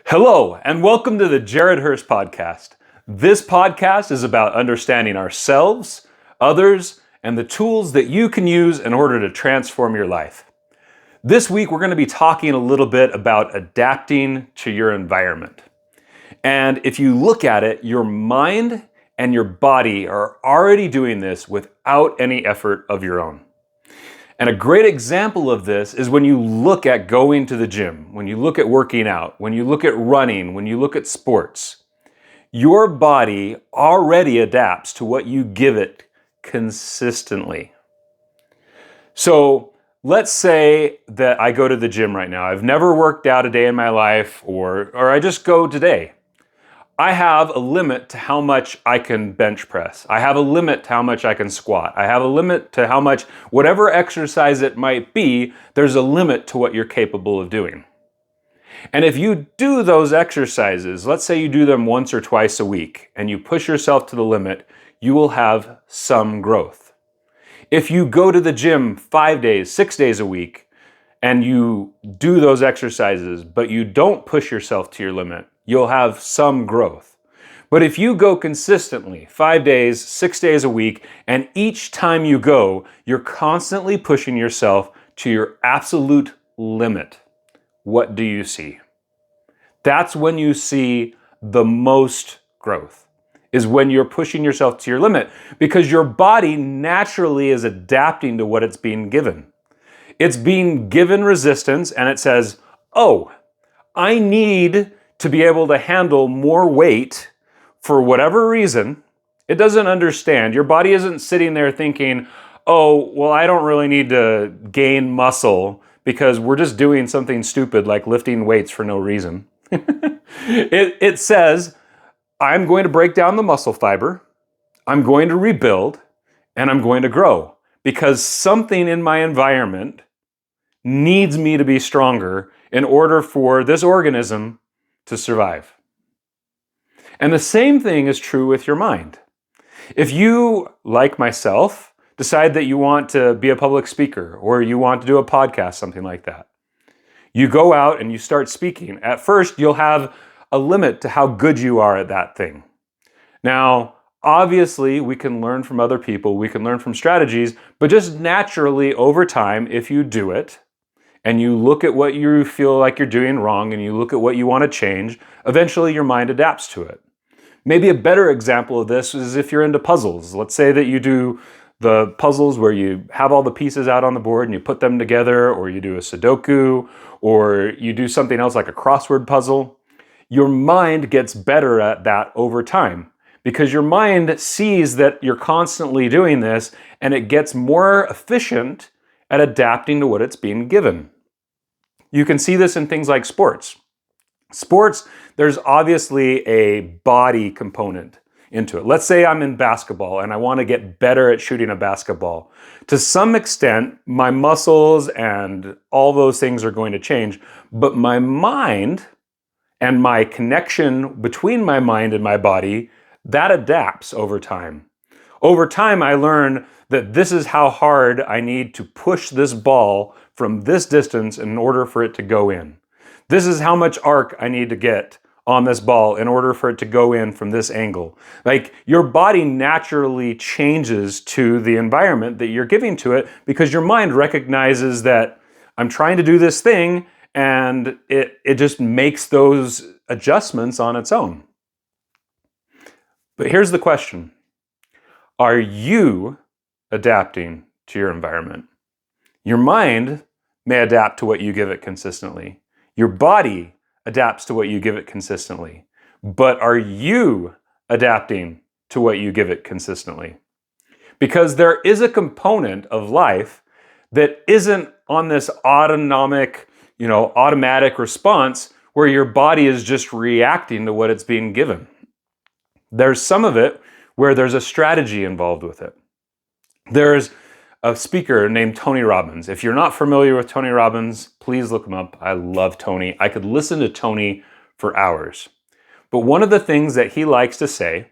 Hello, and welcome to the Jared Hurst Podcast. This podcast is about understanding ourselves, others, and the tools that you can use in order to transform your life. This week, we're going to be talking a little bit about adapting to your environment. And if you look at it, your mind and your body are already doing this without any effort of your own. And a great example of this is when you look at going to the gym, when you look at working out, when you look at running, when you look at sports. Your body already adapts to what you give it consistently. So let's say that I go to the gym right now. I've never worked out a day in my life, or I just go today. I have a limit to how much I can bench press. I have a limit to how much I can squat. I have a limit to how much, whatever exercise it might be, there's a limit to what you're capable of doing. And if you do those exercises, let's say you do them once or twice a week, and you push yourself to the limit, you will have some growth. If you go to the gym 5 days, 6 days a week, and you do those exercises, but you don't push yourself to your limit, you'll have some growth. But if you go consistently 5 days, 6 days a week, and each time you go, you're constantly pushing yourself to your absolute limit, what do you see? That's when you see the most growth, is when you're pushing yourself to your limit, because your body naturally is adapting to what it's being given. It's being given resistance, and it says, oh, I need to be able to handle more weight for whatever reason. It doesn't understand. Your body isn't sitting there thinking, oh, well, I don't really need to gain muscle because we're just doing something stupid like lifting weights for no reason. It says, I'm going to break down the muscle fiber, I'm going to rebuild, and I'm going to grow because something in my environment needs me to be stronger in order for this organism to survive. And the same thing is true with your mind. If you, like myself, decide that you want to be a public speaker or you want to do a podcast, something like that, you go out and you start speaking. At first, you'll have a limit to how good you are at that thing. Now, obviously, we can learn from other people, we can learn from strategies, but just naturally over time, if you do it, and you look at what you feel like you're doing wrong and you look at what you want to change, eventually your mind adapts to it. Maybe a better example of this is if you're into puzzles. Let's say that you do the puzzles where you have all the pieces out on the board and you put them together, or you do a Sudoku, or you do something else like a crossword puzzle. Your mind gets better at that over time because your mind sees that you're constantly doing this and it gets more efficient at adapting to what it's being given. You can see this in things like sports. Sports, there's obviously a body component into it. Let's say I'm in basketball and I want to get better at shooting a basketball. To some extent, my muscles and all those things are going to change, but my mind and my connection between my mind and my body, that adapts over time. Over time, I learn that this is how hard I need to push this ball from this distance in order for it to go in. This is how much arc I need to get on this ball in order for it to go in from this angle. Like, your body naturally changes to the environment that you're giving to it because your mind recognizes that I'm trying to do this thing, and it just makes those adjustments on its own. But here's the question. Are you adapting to your environment? Your mind may adapt to what you give it consistently. Your body adapts to what you give it consistently. But are you adapting to what you give it consistently? Because there is a component of life that isn't on this autonomic, automatic response where your body is just reacting to what it's being given. There's some of it where there's a strategy involved with it. There's a speaker named Tony Robbins. If you're not familiar with Tony Robbins, please look him up. I love Tony. I could listen to Tony for hours. But one of the things that he likes to say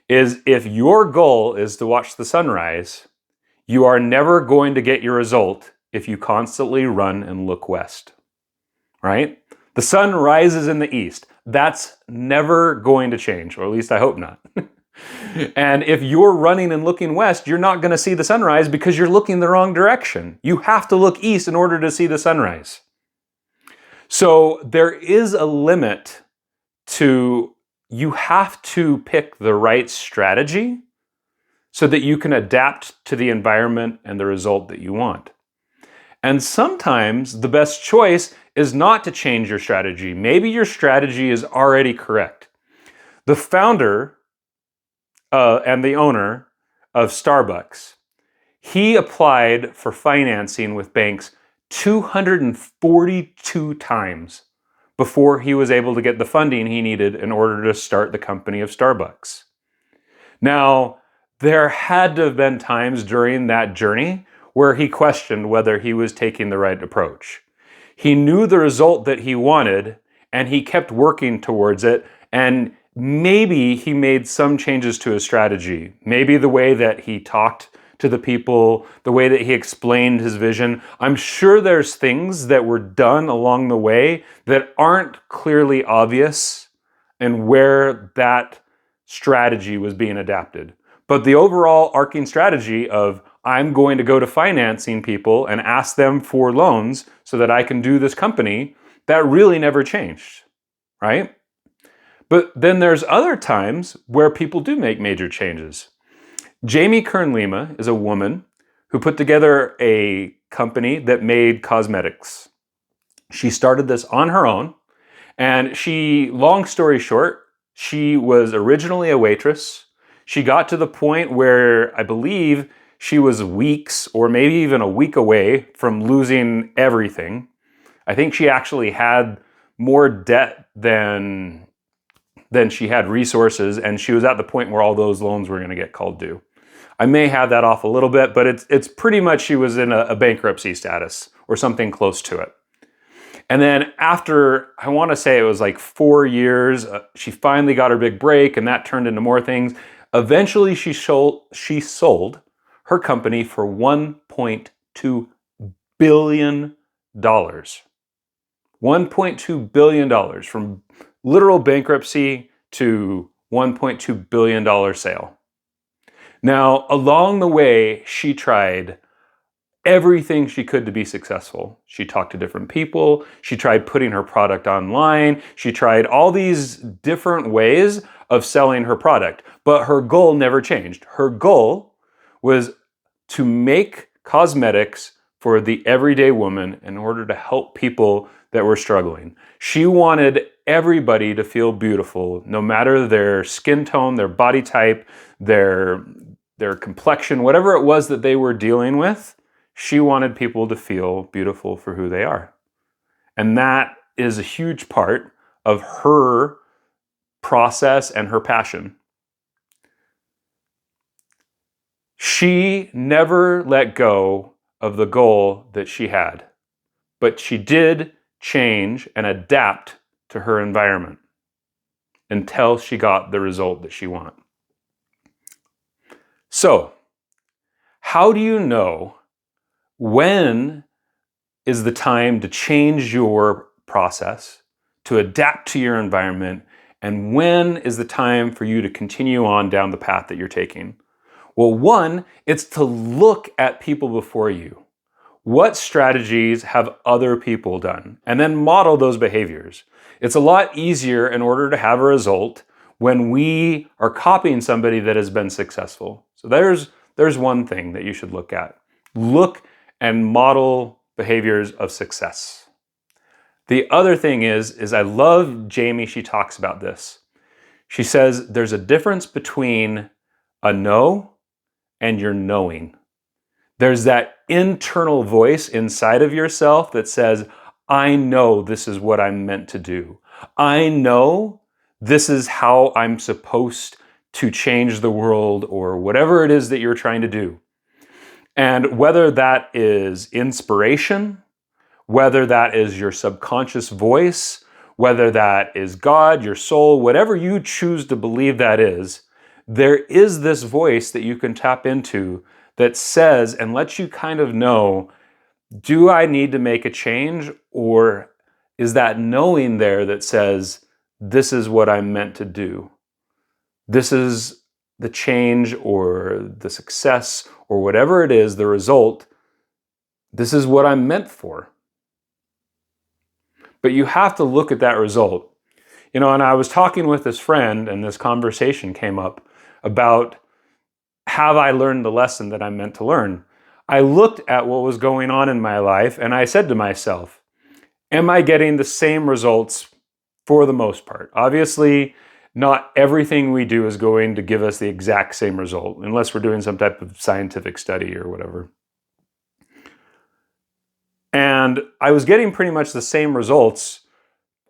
is if your goal is to watch the sunrise, you are never going to get your result if you constantly run and look west, right? The sun rises in the east. That's never going to change, or at least I hope not. And if you're running and looking west, you're not going to see the sunrise because you're looking the wrong direction. You have to look east in order to see the sunrise. So there is a limit to, you have to pick the right strategy so that you can adapt to the environment and the result that you want. And sometimes the best choice is not to change your strategy. Maybe your strategy is already correct. The founder and the owner of Starbucks, he applied for financing with banks 242 times before he was able to get the funding he needed in order to start the company of Starbucks. Now, there had to have been times during that journey where he questioned whether he was taking the right approach. He knew the result that he wanted, and he kept working towards it, and maybe he made some changes to his strategy. Maybe the way that he talked to the people, the way that he explained his vision. I'm sure there's things that were done along the way that aren't clearly obvious and where that strategy was being adapted. But the overall arcing strategy of, I'm going to go to financing people and ask them for loans so that I can do this company, that really never changed, right? But then there's other times where people do make major changes. Jamie Kern-Lima is a woman who put together a company that made cosmetics. She started this on her own, and long story short, she was originally a waitress. She got to the point where I believe she was weeks or maybe even a week away from losing everything. I think she actually had more debt than she had resources, and she was at the point where all those loans were going to get called due. I may have that off a little bit, but it's pretty much she was in a bankruptcy status or something close to it. And then after, I want to say it was like 4 years, she finally got her big break, and that turned into more things. Eventually, she sold her company for $1.2 billion. $1.2 billion, from literal bankruptcy to $1.2 billion sale. Now, along the way, she tried everything she could to be successful. She talked to different people. She tried putting her product online. She tried all these different ways of selling her product, but her goal never changed. Her goal was to make cosmetics for the everyday woman in order to help people that were struggling. She wanted everybody to feel beautiful, no matter their skin tone, their body type, their complexion, whatever it was that they were dealing with. She wanted people to feel beautiful for who they are. And that is a huge part of her process and her passion. She never let go of the goal that she had, but she did change and adapt to her environment until she got the result that she wanted. So, how do you know when is the time to change your process, to adapt to your environment, and when is the time for you to continue on down the path that you're taking? Well, one, it's to look at people before you. What strategies have other people done? And then model those behaviors. It's a lot easier in order to have a result when we are copying somebody that has been successful. So there's one thing that you should look at. Look and model behaviors of success. The other thing is I love Jamie, she talks about this. She says there's a difference between a no and your knowing. There's that internal voice inside of yourself that says, I know this is what I'm meant to do. I know this is how I'm supposed to change the world, or whatever it is that you're trying to do. And whether that is inspiration, whether that is your subconscious voice, whether that is God, your soul, whatever you choose to believe that is, there is this voice that you can tap into that says and lets you kind of know, do I need to make a change, or is that knowing there that says, this is what I'm meant to do. This is the change or the success or whatever it is, the result. This is what I'm meant for. But you have to look at that result. And I was talking with this friend, and this conversation came up about, have I learned the lesson that I'm meant to learn? I looked at what was going on in my life, and I said to myself, am I getting the same results for the most part? Obviously, not everything we do is going to give us the exact same result, unless we're doing some type of scientific study or whatever. And I was getting pretty much the same results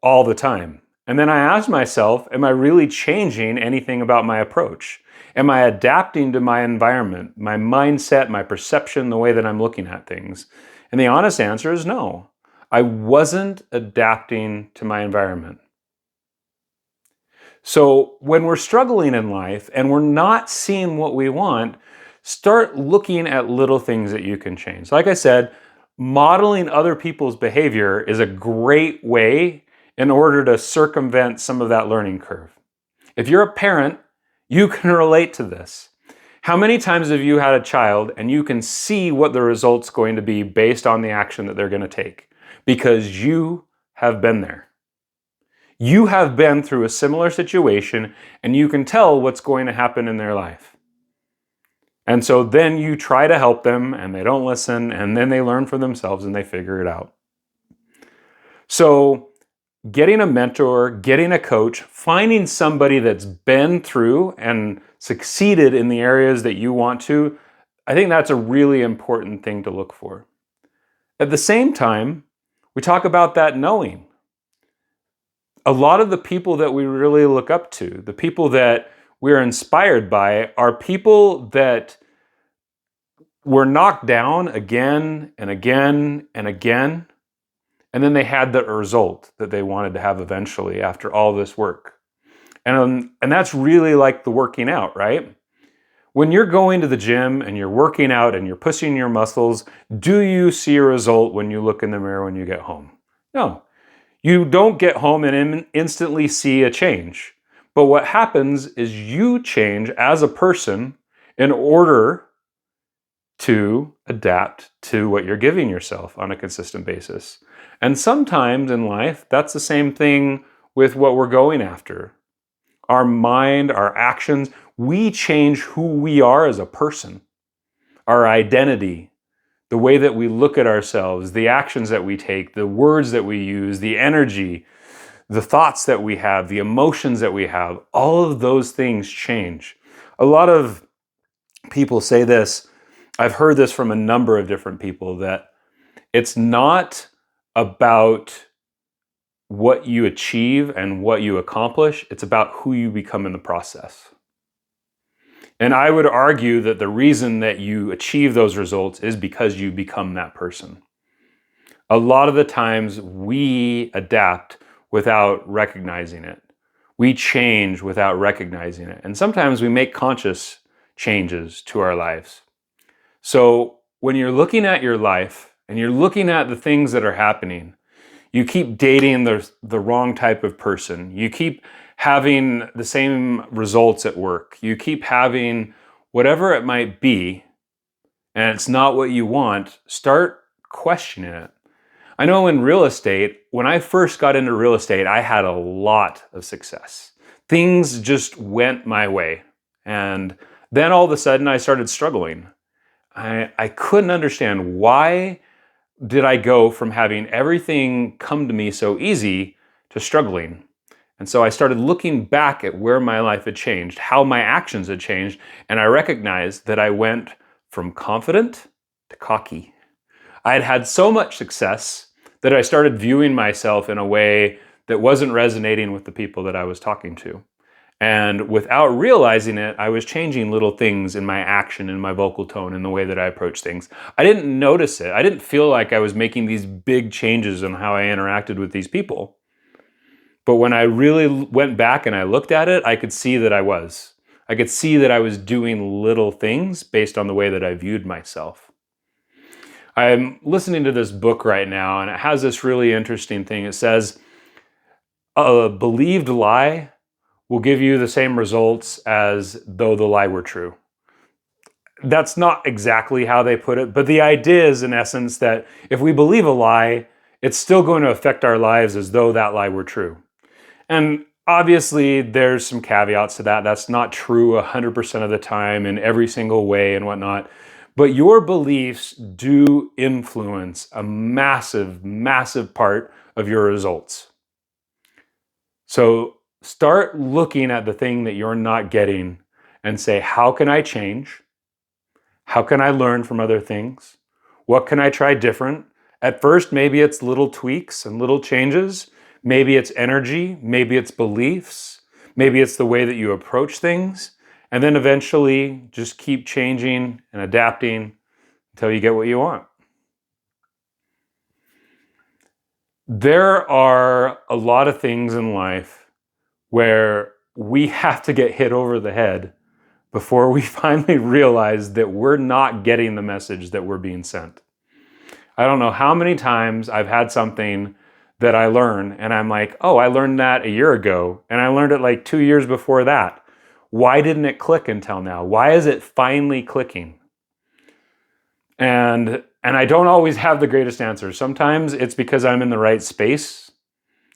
all the time. And then I asked myself, am I really changing anything about my approach? Am I adapting to my environment, my mindset, my perception, the way that I'm looking at things? And the honest answer is no. I wasn't adapting to my environment. So when we're struggling in life and we're not seeing what we want, start looking at little things that you can change. Like I said, modeling other people's behavior is a great way in order to circumvent some of that learning curve. If you're a parent, you can relate to this. How many times have you had a child and you can see what the result's going to be based on the action that they're going to take? Because you have been there. You have been through a similar situation and you can tell what's going to happen in their life. And so then you try to help them and they don't listen, and then they learn for themselves and they figure it out. So getting a mentor, getting a coach, finding somebody that's been through and succeeded in the areas that you want to, I think that's a really important thing to look for. At the same time, we talk about that knowing. A lot of the people that we really look up to, the people that we're inspired by, are people that were knocked down again and again and again, and then they had the result that they wanted to have eventually after all this work. And that's really like the working out, right? When you're going to the gym and you're working out and you're pushing your muscles, do you see a result when you look in the mirror when you get home? No. You don't get home and instantly see a change. But what happens is you change as a person in order to adapt to what you're giving yourself on a consistent basis. And sometimes in life, that's the same thing with what we're going after. Our mind, our actions, we change who we are as a person. Our identity, the way that we look at ourselves, the actions that we take, the words that we use, the energy, the thoughts that we have, the emotions that we have, all of those things change. A lot of people say this, I've heard this from a number of different people, that it's not about what you achieve and what you accomplish, it's about who you become in the process. And I would argue that the reason that you achieve those results is because you become that person. A lot of the times we adapt without recognizing it. We change without recognizing it. And sometimes we make conscious changes to our lives. So when you're looking at your life and you're looking at the things that are happening, you keep dating the wrong type of person. You keep having the same results at work. You keep having whatever it might be, and it's not what you want. Start questioning it. I know in real estate, when I first got into real estate, I had a lot of success. Things just went my way. And then all of a sudden I started struggling. I couldn't understand, why did I go from having everything come to me so easy to struggling? And so I started looking back at where my life had changed, how my actions had changed, and I recognized that I went from confident to cocky. I had had so much success that I started viewing myself in a way that wasn't resonating with the people that I was talking to. And without realizing it, I was changing little things in my action, in my vocal tone, in the way that I approach things. I didn't notice it. I didn't feel like I was making these big changes in how I interacted with these people. But when I really went back and I looked at it, I could see that I was. I could see that I was doing little things based on the way that I viewed myself. I'm listening to this book right now, and it has this really interesting thing. It says, a believed lie will give you the same results as though the lie were true. That's not exactly how they put it, but the idea is, in essence, that if we believe a lie, it's still going to affect our lives as though that lie were true. And obviously, there's some caveats to that. That's not true 100% of the time in every single way and whatnot. But your beliefs do influence a massive, massive part of your results. So start looking at the thing that you're not getting and say, how can I change? How can I learn from other things? What can I try different? At first, maybe it's little tweaks and little changes. Maybe it's energy. Maybe it's beliefs. Maybe it's the way that you approach things. And then eventually just keep changing and adapting until you get what you want. There are a lot of things in life where we have to get hit over the head before we finally realize that we're not getting the message that we're being sent. I don't know how many times I've had something that I learn and I'm like, oh, I learned that a year ago and I learned it like 2 years before that. Why didn't it click until now? Why is it finally clicking? And I don't always have the greatest answers. Sometimes it's because I'm in the right space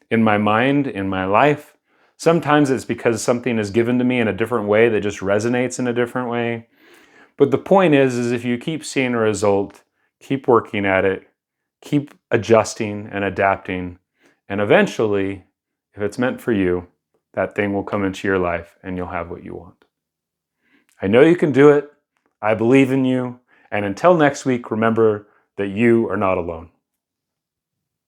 in my mind, in my life. Sometimes it's because something is given to me in a different way that just resonates in a different way. But the point is if you keep seeing a result, keep working at it, keep adjusting and adapting, and eventually, if it's meant for you, that thing will come into your life and you'll have what you want. I know you can do it. I believe in you. And until next week, remember that you are not alone.